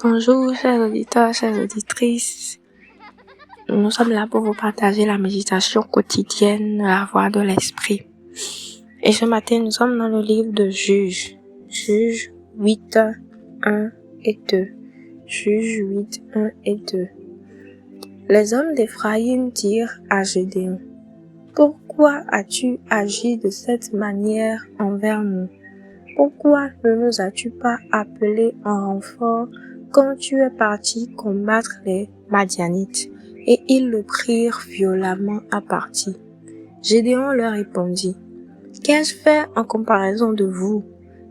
Bonjour, chers auditeurs, chères auditrices. Nous sommes là pour vous partager la méditation quotidienne, la voix de l'esprit. Et ce matin, nous sommes dans le livre de Juges. Juges 8, 1 et 2. Juges 8, 1 et 2. Les hommes d'Éphraïm dirent à Gédéon: Pourquoi as-tu agi de cette manière envers nous? Pourquoi ne nous as-tu pas appelés en renfort quand tu es parti combattre les Madianites? Et ils le prirent violemment à partie. Gédéon leur répondit: Qu'ai-je fait en comparaison de vous?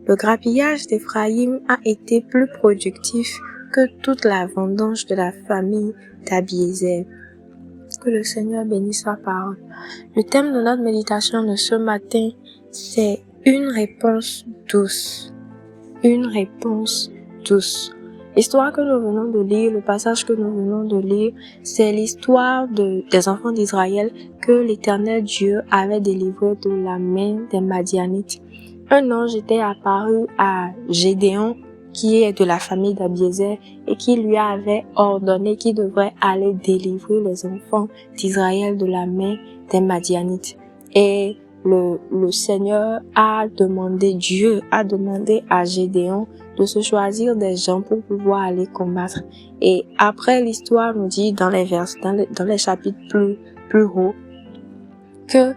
Le grappillage d'Éphraïm a été plus productif que toute la vendange de la famille d'Abiézer. Que le Seigneur bénisse sa parole. Le thème de notre méditation de ce matin, c'est une réponse douce. Une réponse douce. L'histoire que nous venons de lire, le passage que nous venons de lire, c'est l'histoire des enfants d'Israël que l'Éternel Dieu avait délivré de la main des Madianites. Un ange était apparu à Gédéon, qui est de la famille d'Abiézer, et qui lui avait ordonné qu'il devrait aller délivrer les enfants d'Israël de la main des Madianites. Et le Seigneur Dieu a demandé à Gédéon de se choisir des gens pour pouvoir aller combattre. Et après, l'histoire nous dit dans les chapitres plus hauts, que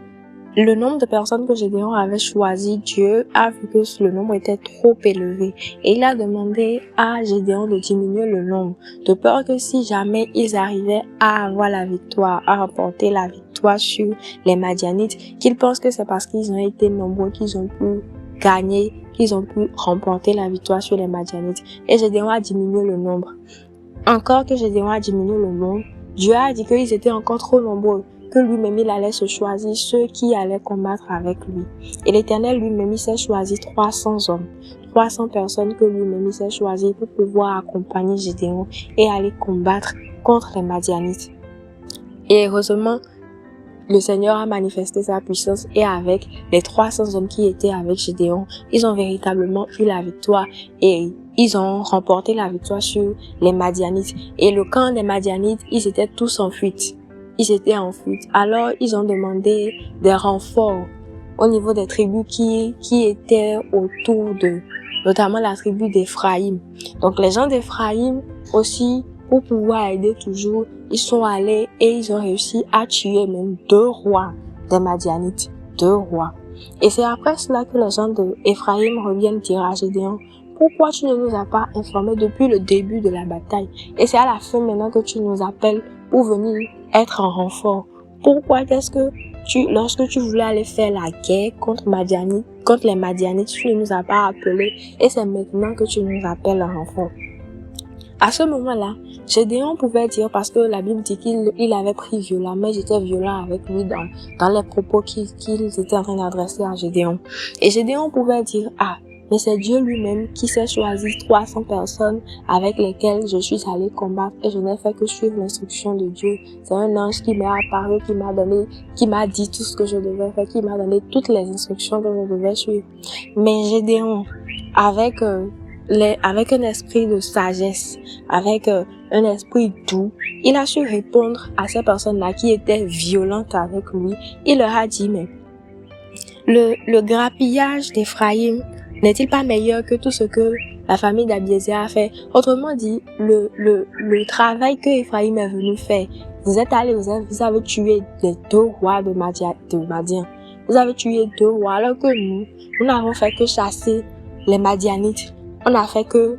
le nombre de personnes que Gédéon avait choisi, Dieu a vu que le nombre était trop élevé. Et il a demandé à Gédéon de diminuer le nombre, de peur que si jamais ils arrivaient à avoir la victoire, à remporter la victoire sur les Madianites, qu'ils pensent que c'est parce qu'ils ont été nombreux qu'ils ont pu gagner, qu'ils ont pu remporter la victoire sur les Madianites. Et Gédéon a diminué le nombre. Encore que Gédéon a diminué le nombre, Dieu a dit qu'ils étaient encore trop nombreux, que lui-même il allait se choisir ceux qui allaient combattre avec lui. Et l'Éternel lui-même il s'est choisi 300 hommes, 300 personnes que lui-même il s'est choisi pour pouvoir accompagner Gédéon et aller combattre contre les Madianites. Et heureusement, le Seigneur a manifesté sa puissance et avec les 300 hommes qui étaient avec Gédéon, ils ont véritablement eu la victoire et ils ont remporté la victoire sur les Madianites. Et le camp des Madianites, ils étaient tous en fuite. Ils étaient en fuite. Alors, ils ont demandé des renforts au niveau des tribus qui étaient autour d'eux, notamment la tribu d'Éphraïm. Donc, les gens d'Éphraïm aussi, pour pouvoir aider toujours, ils sont allés et ils ont réussi à tuer même 2 rois des Madianites. 2 rois. Et c'est après cela que les gens d'Éphraïm reviennent dire à Gédéon: Pourquoi tu ne nous as pas informés depuis le début de la bataille? Et c'est à la fin maintenant que tu nous appelles pour venir être en renfort. Pourquoi est-ce que lorsque tu voulais aller faire la guerre contre les Madianites, tu ne nous as pas appelés et c'est maintenant que tu nous appelles en renfort? À ce moment-là, Gédéon pouvait dire, parce que la Bible dit qu'il avait pris violemment, ils étaient violents avec lui dans les propos qu'ils étaient en train d'adresser à Gédéon. Et Gédéon pouvait dire: mais c'est Dieu lui-même qui s'est choisi 300 personnes avec lesquelles je suis allé combattre et je n'ai fait que suivre l'instruction de Dieu. C'est un ange qui m'est apparu, qui m'a dit tout ce que je devais faire, qui m'a donné toutes les instructions que je devais suivre. Mais Gédéon, avec un esprit de sagesse, avec un esprit doux, il a su répondre à ces personnes-là qui étaient violentes avec lui. Il leur a dit: mais le grappillage d'Éphraïm n'est-il pas meilleur que tout ce que la famille d'Abiézer a fait? Autrement dit, le travail que Éphraïm est venu faire, vous êtes allés, vous avez tué les 2 rois de Madian. Vous avez tué 2 rois, alors que nous n'avons fait que chasser les Madianites. On a fait que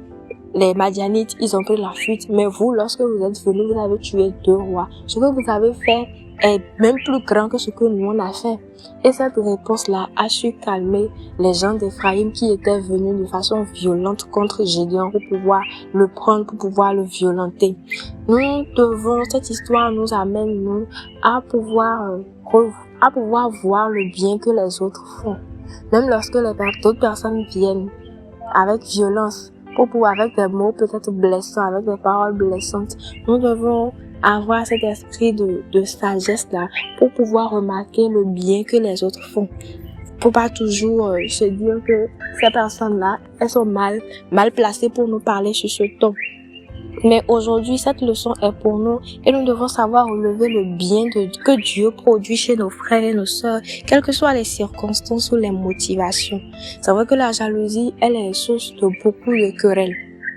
les Madianites, ils ont pris la fuite. Mais vous, lorsque vous êtes venus, vous avez tué 2 rois. Ce que vous avez fait est même plus grand que ce que nous on a fait. Et cette réponse-là a su calmer les gens d'Éphraïm qui étaient venus de façon violente contre Gédéon pour pouvoir le prendre, pour pouvoir le violenter. Cette histoire nous amène, nous, à pouvoir voir le bien que les autres font. Même lorsque d'autres personnes viennent avec violence, avec des mots peut-être blessants, avec des paroles blessantes, nous devons avoir cet esprit de sagesse-là pour pouvoir remarquer le bien que les autres font. Faut pas toujours se dire que ces personnes-là, elles sont mal placées pour nous parler sur ce ton. Mais aujourd'hui, cette leçon est pour nous et nous devons savoir relever le bien que Dieu produit chez nos frères et nos sœurs, quelles que soient les circonstances ou les motivations. C'est vrai que la jalousie, elle est source de beaucoup de querelles.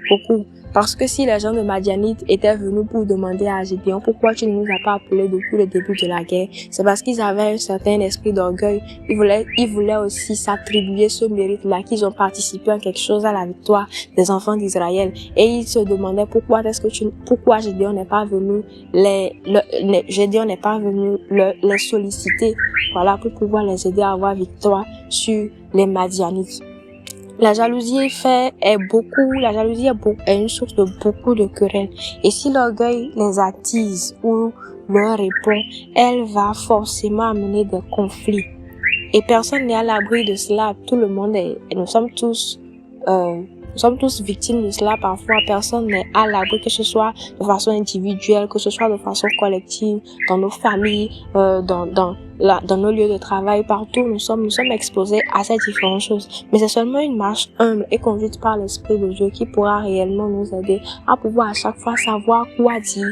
Beaucoup. Parce que si les gens de Madianite étaient venus pour demander à Gédéon pourquoi tu ne nous as pas appelés depuis le début de la guerre, c'est parce qu'ils avaient un certain esprit d'orgueil. Ils voulaient aussi s'attribuer ce mérite-là, qu'ils ont participé en quelque chose à la victoire des enfants d'Israël. Et ils se demandaient pourquoi Gédéon n'est pas venu Gédéon n'est pas venu les solliciter, voilà, pour pouvoir les aider à avoir victoire sur les Madianites. La jalousie est une source de beaucoup de querelles. Et si l'orgueil les attise ou leur répond, elle va forcément amener des conflits. Et personne n'est à l'abri de cela. Tout le monde nous sommes tous victimes de cela parfois. Personne n'est à l'abri, que ce soit de façon individuelle, que ce soit de façon collective, dans nos familles, dans nos lieux de travail, partout nous sommes exposés à ces différentes choses. Mais c'est seulement une marche humble et conduite par l'Esprit de Dieu qui pourra réellement nous aider à pouvoir à chaque fois savoir quoi dire,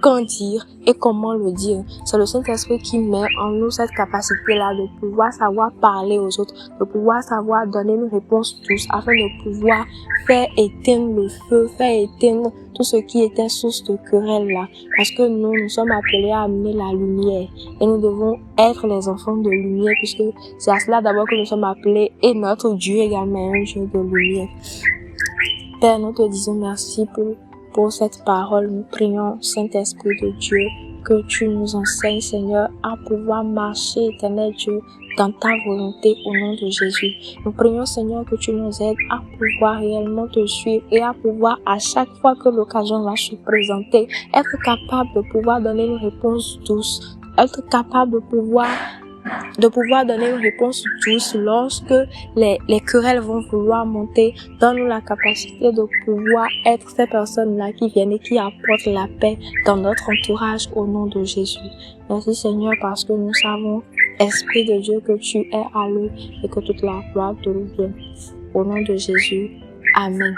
quand dire et comment le dire. C'est le Saint-Esprit qui met en nous cette capacité-là de pouvoir savoir parler aux autres, de pouvoir savoir donner une réponse douce afin de pouvoir faire éteindre le feu, faire éteindre tout ce qui était source de querelle là. Parce que nous sommes appelés à amener la lumière et nous devons être les enfants de lumière puisque c'est à cela d'abord que nous sommes appelés et notre Dieu également est un Dieu de lumière. Père, nous te disons merci pour cette parole. Nous prions, Saint-Esprit de Dieu, que tu nous enseignes, Seigneur, à pouvoir marcher, éternel Dieu, dans ta volonté au nom de Jésus. Nous prions, Seigneur, que tu nous aides à pouvoir réellement te suivre et à pouvoir, à chaque fois que l'occasion va se présenter, être capable de pouvoir donner une réponse douce, être capable de pouvoir donner une réponse douce lorsque les querelles vont vouloir monter. Donne-nous la capacité de pouvoir être ces personnes-là qui viennent et qui apportent la paix dans notre entourage au nom de Jésus. Merci Seigneur parce que nous savons, Esprit de Dieu, que tu es à l'œuvre et que toute la gloire te revient. Au nom de Jésus. Amen.